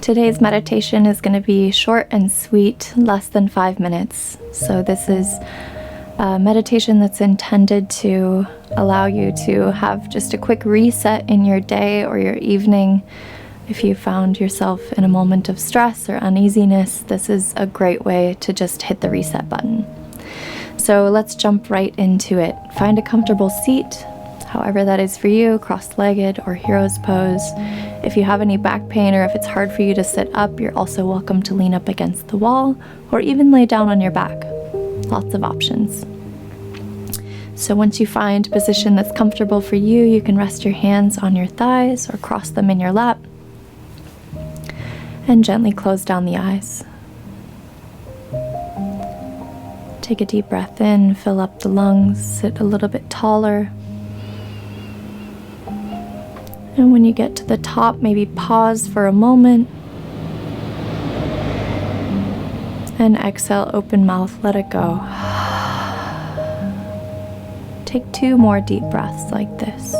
Today's meditation is going to be short and sweet, less than 5 minutes. So this is a meditation that's intended to allow you to have just a quick reset in your day or your evening. If you found yourself in a moment of stress or uneasiness, this is a great way to just hit the reset button. So let's jump right into it. Find a comfortable seat, however that is for you, cross-legged or hero's pose. If you have any back pain or if it's hard for you to sit up, you're also welcome to lean up against the wall or even lay down on your back. Lots of options. So once you find a position that's comfortable for you, you can rest your hands on your thighs or cross them in your lap and gently close down the eyes. Take a deep breath in, fill up the lungs, sit a little bit taller. And when you get to the top, maybe pause for a moment. And exhale, open mouth, let it go. Take 2 more deep breaths like this.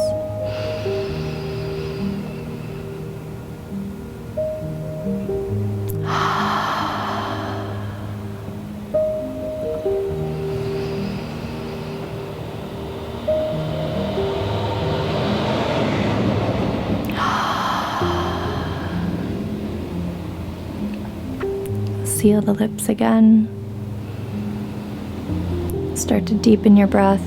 Seal the lips again. Start to deepen your breath.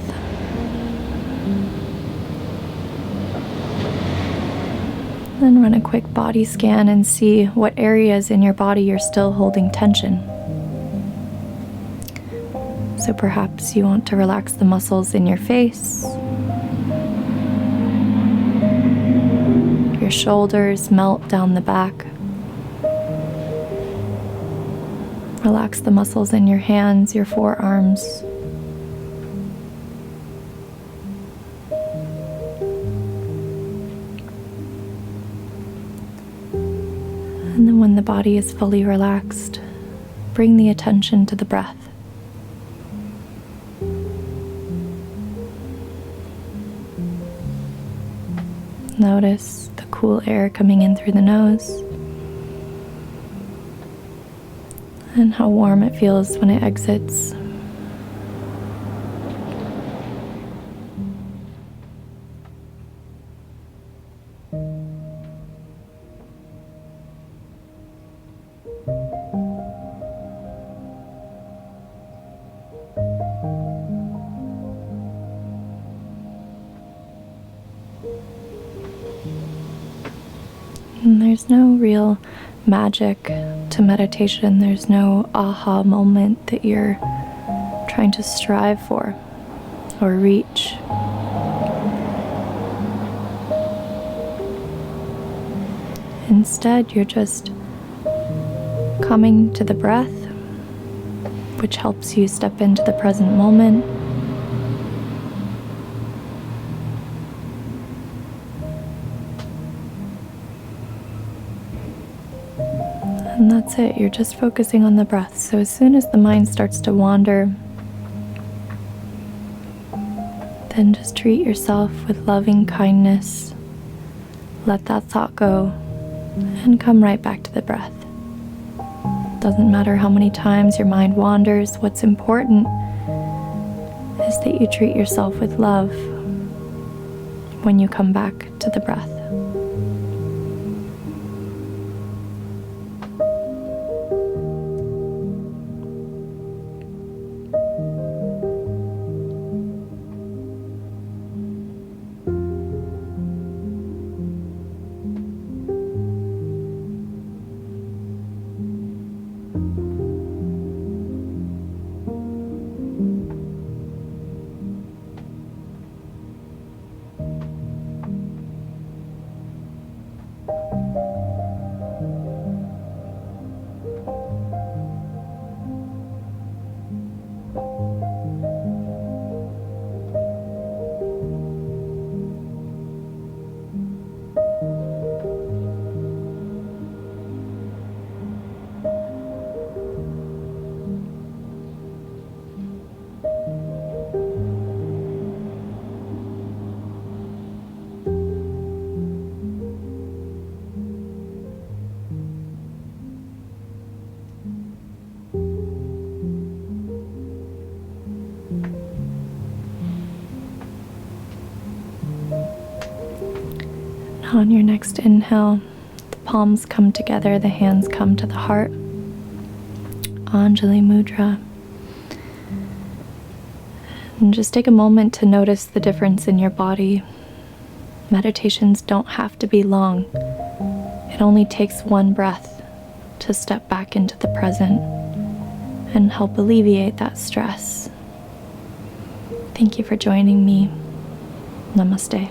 Then run a quick body scan and see what areas in your body you're still holding tension. So perhaps you want to relax the muscles in your face, your shoulders, melt down the back. Relax the muscles in your hands, your forearms. And then when the body is fully relaxed, bring the attention to the breath. Notice the cool air coming in through the nose and how warm it feels when it exits. And there's no real magic to meditation. There's no aha moment that you're trying to strive for or reach. Instead, you're just coming to the breath, which helps you step into the present moment. And that's it, you're just focusing on the breath. So as soon as the mind starts to wander, then just treat yourself with loving kindness. Let that thought go and come right back to the breath. Doesn't matter how many times your mind wanders, what's important is that you treat yourself with love when you come back to the breath. On your next inhale, the palms come together, the hands come to the heart. Anjali Mudra. And just take a moment to notice the difference in your body. Meditations don't have to be long. It only takes one breath to step back into the present and help alleviate that stress. Thank you for joining me. Namaste.